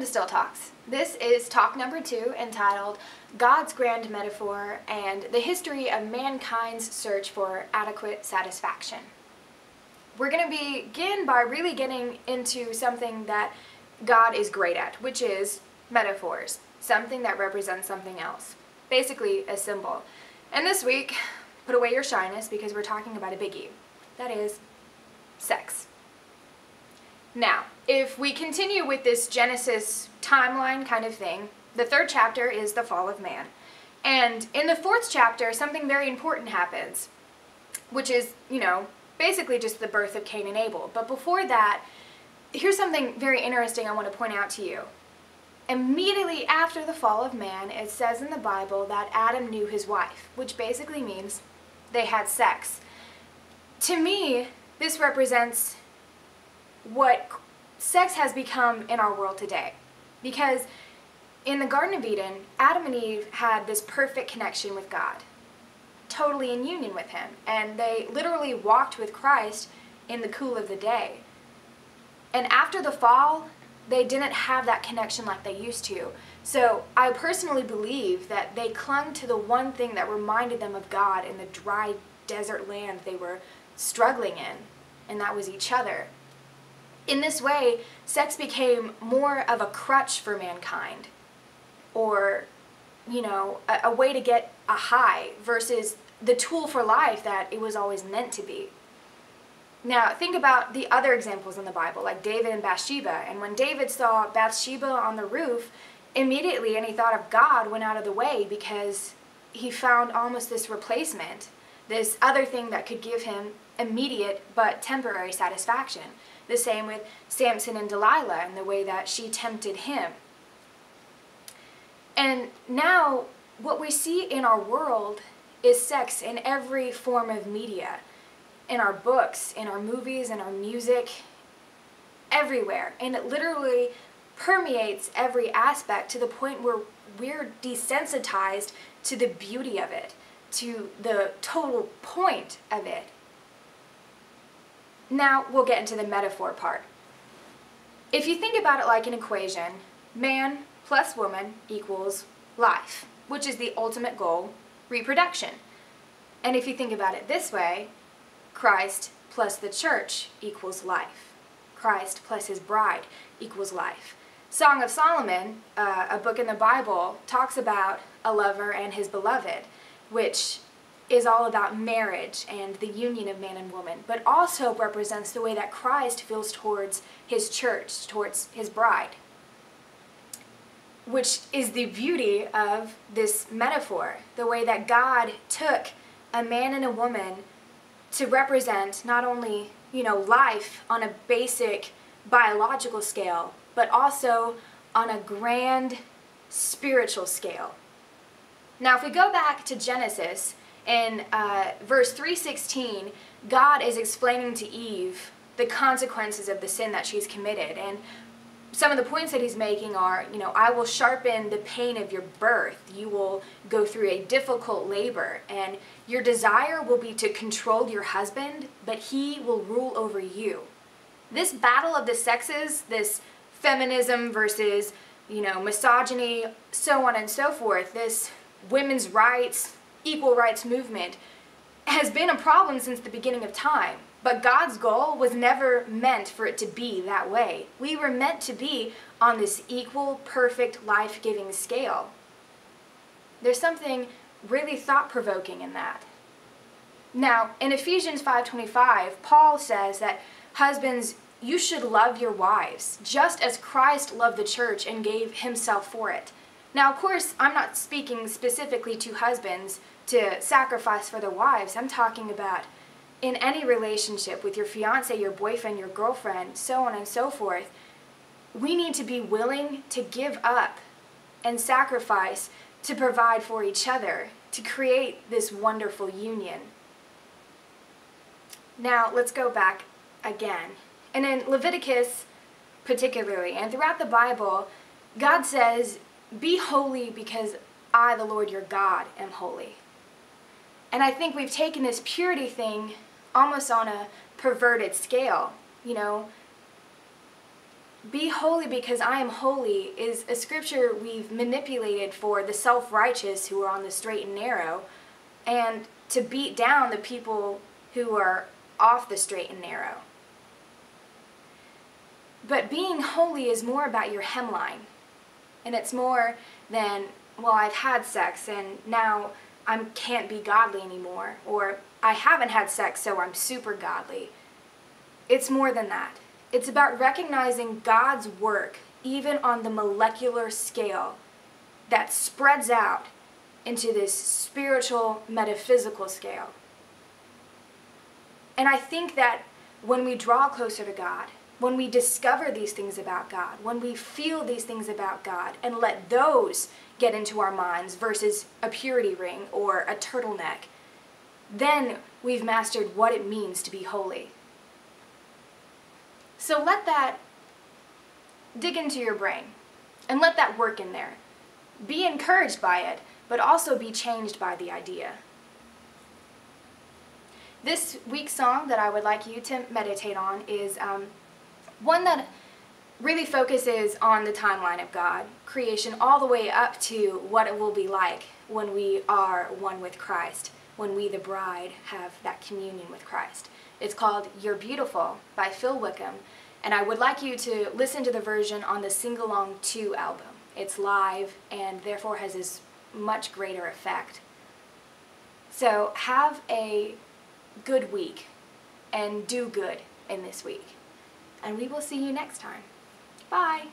Bestill Talks. This is talk number 2 entitled God's Grand Metaphor and the History of Mankind's Search for Adequate Satisfaction. We're going to begin by really getting into something that God is great at, which is metaphors, something that represents something else, basically a symbol. And this week, put away your shyness because we're talking about a biggie, that is sex. Now, if we continue with this Genesis timeline kind of thing, the 3rd chapter is the fall of man. And in the 4th chapter, something very important happens, which is, basically just the birth of Cain and Abel. But before that, here's something very interesting I want to point out to you. Immediately after the fall of man, it says in the Bible that Adam knew his wife, which basically means they had sex. To me, this represents what sex has become in our world today. Because in the Garden of Eden, Adam and Eve had this perfect connection with God, totally in union with Him, and they literally walked with Christ in the cool of the day. And after the fall, they didn't have that connection like they used to. So I personally believe that they clung to the one thing that reminded them of God in the dry desert land they were struggling in, and that was each other. In this way, sex became more of a crutch for mankind, or, a way to get a high versus the tool for life that it was always meant to be. Now, think about the other examples in the Bible, like David and Bathsheba. And when David saw Bathsheba on the roof, immediately any thought of God went out of the way because he found almost this replacement, this other thing that could give him immediate but temporary satisfaction. The same with Samson and Delilah and the way that she tempted him. And now what we see in our world is sex in every form of media, in our books, in our movies, in our music, everywhere. And it literally permeates every aspect to the point where we're desensitized to the beauty of it, to the total point of it. Now we'll get into the metaphor part. If you think about it like an equation, man plus woman equals life, which is the ultimate goal, reproduction. And if you think about it this way, Christ plus the church equals life. Christ plus his bride equals life. Song of Solomon, a book in the Bible, talks about a lover and his beloved, which is all about marriage and the union of man and woman, but also represents the way that Christ feels towards his church, towards his bride, which is the beauty of this metaphor, the way that God took a man and a woman to represent not only, life on a basic biological scale, but also on a grand spiritual scale. Now, if we go back to Genesis, in verse 3:16, God is explaining to Eve the consequences of the sin that she's committed. And some of the points that he's making are, I will sharpen the pain of your birth. You will go through a difficult labor. And your desire will be to control your husband, but he will rule over you. This battle of the sexes, this feminism versus, misogyny, so on and so forth, this women's rights, equal rights movement has been a problem since the beginning of time. But God's goal was never meant for it to be that way. We were meant to be on this equal, perfect, life-giving scale. There's something really thought-provoking in that. Now, in Ephesians 5:25, Paul says that husbands, you should love your wives, just as Christ loved the church and gave himself for it. Now, of course, I'm not speaking specifically to husbands to sacrifice for their wives. I'm talking about in any relationship with your fiance, your boyfriend, your girlfriend, so on and so forth. We need to be willing to give up and sacrifice to provide for each other, to create this wonderful union. Now, let's go back again. And in Leviticus particularly, and throughout the Bible, God says, be holy because I, the Lord your God, am holy. And I think we've taken this purity thing almost on a perverted scale. be holy because I am holy is a scripture we've manipulated for the self-righteous who are on the straight and narrow, and to beat down the people who are off the straight and narrow. But being holy is more about your hemline. And it's more than, well, I've had sex and now I can't be godly anymore. Or I haven't had sex, so I'm super godly. It's more than that. It's about recognizing God's work, even on the molecular scale, that spreads out into this spiritual, metaphysical scale. And I think that when we draw closer to God, when we discover these things about God, when we feel these things about God, and let those get into our minds versus a purity ring or a turtleneck, then we've mastered what it means to be holy. So let that dig into your brain and let that work in there. Be encouraged by it, but also be changed by the idea. This week's song that I would like you to meditate on is one that really focuses on the timeline of God, creation, all the way up to what it will be like when we are one with Christ, when we, the bride, have that communion with Christ. It's called You're Beautiful by Phil Wickham, and I would like you to listen to the version on the Sing Along 2 album. It's live and therefore has this much greater effect. So have a good week and do good in this week. And we will see you next time. Bye!